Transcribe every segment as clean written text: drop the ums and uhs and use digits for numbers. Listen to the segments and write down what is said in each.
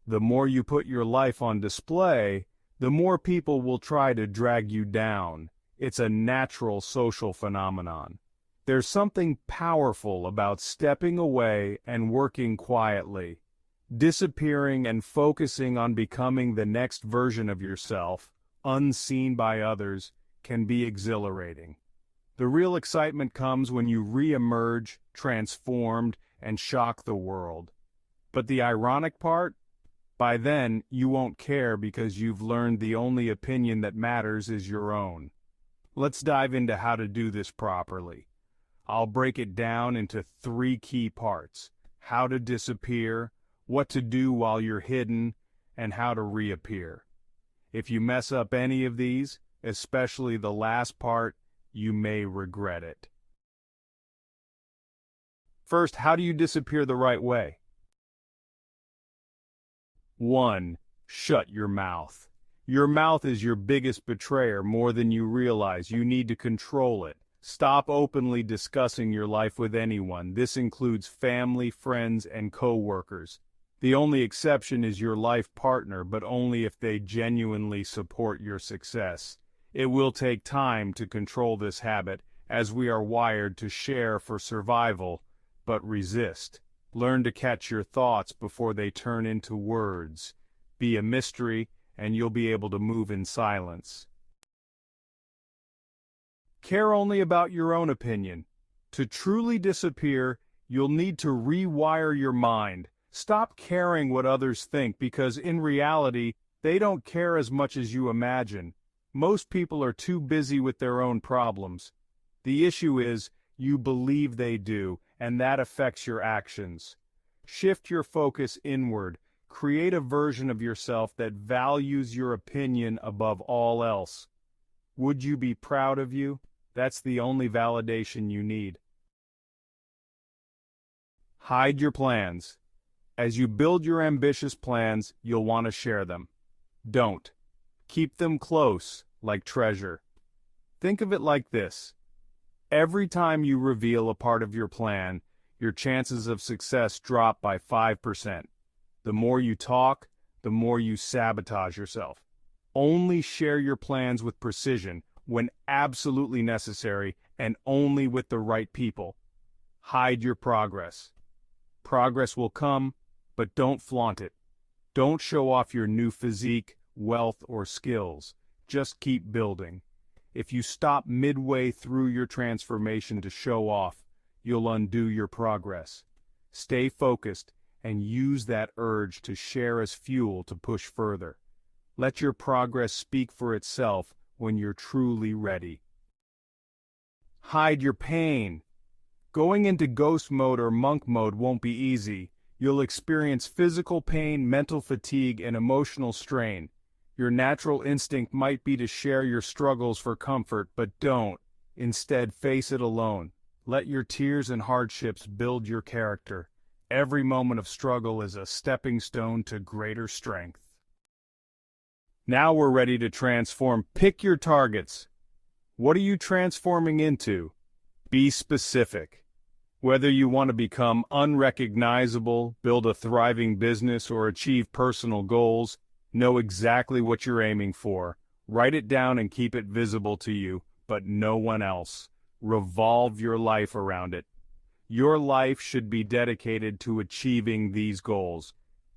The more you put your life on display, the more people will try to drag you down. It's a natural social phenomenon. There's something powerful about stepping away and working quietly. Disappearing and focusing on becoming the next version of yourself, unseen by others, can be exhilarating. The real excitement comes when you re-emerge, transformed, and shock the world. But the ironic part? By then, you won't care because you've learned the only opinion that matters is your own. Let's dive into how to do this properly. I'll break it down into 3 key parts: how to disappear, what to do while you're hidden, and how to reappear. If you mess up any of these, especially the last part, you may regret it. First, how do you disappear the right way? 1. Shut your mouth. Your mouth is your biggest betrayer more than you realize. You need to control it. Stop openly discussing your life with anyone. This includes family, friends, and co-workers. The only exception is your life partner, but only if they genuinely support your success. It will take time to control this habit, as we are wired to share for survival, but resist. Learn to catch your thoughts before they turn into words. Be a mystery, and you'll be able to move in silence. Care only about your own opinion. To truly disappear, you'll need to rewire your mind. Stop caring what others think, because in reality, they don't care as much as you imagine. Most people are too busy with their own problems. The issue is, you believe they do, and that affects your actions. Shift your focus inward. Create a version of yourself that values your opinion above all else. Would you be proud of you? That's the only validation you need. Hide your plans. As you build your ambitious plans, you'll want to share them. Don't. Keep them close, like treasure. Think of it like this. Every time you reveal a part of your plan, your chances of success drop by 5%. The more you talk, the more you sabotage yourself. Only share your plans with precision, when absolutely necessary, and only with the right people. Hide your progress. Progress will come, but don't flaunt it. Don't show off your new physique, wealth, or skills. Just keep building. If you stop midway through your transformation to show off, you'll undo your progress. Stay focused and use that urge to share as fuel to push further. Let your progress speak for itself when you're truly ready. Hide your pain. Going into ghost mode or monk mode won't be easy. You'll experience physical pain, mental fatigue, and emotional strain. Your natural instinct might be to share your struggles for comfort, but don't. Instead, face it alone. Let your tears and hardships build your character. Every moment of struggle is a stepping stone to greater strength. Now we're ready to transform. Pick your targets. What are you transforming into? Be specific. Whether you want to become unrecognizable, build a thriving business, or achieve personal goals, know exactly what you're aiming for. Write it down and keep it visible to you, but no one else. Revolve your life around it. Your life should be dedicated to achieving these goals.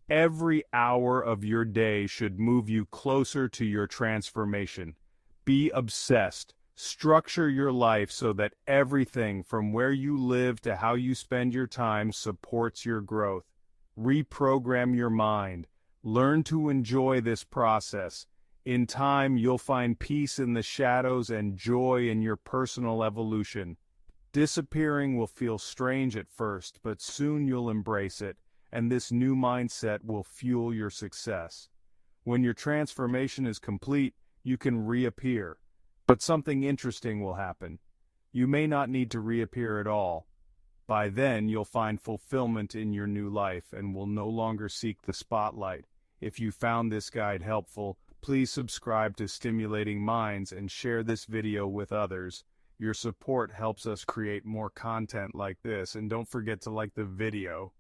Every hour of your day should move you closer to your transformation. Be obsessed. Structure your life so that everything from where you live to how you spend your time supports your growth. Reprogram your mind. Learn to enjoy this process. In time, you'll find peace in the shadows and joy in your personal evolution. Disappearing will feel strange at first, but soon you'll embrace it, and this new mindset will fuel your success. When your transformation is complete, you can reappear. But something interesting will happen. You may not need to reappear at all. By then, you'll find fulfillment in your new life and will no longer seek the spotlight. If you found this guide helpful, please subscribe to Stimulating Minds and share this video with others. Your support helps us create more content like this, and don't forget to like the video.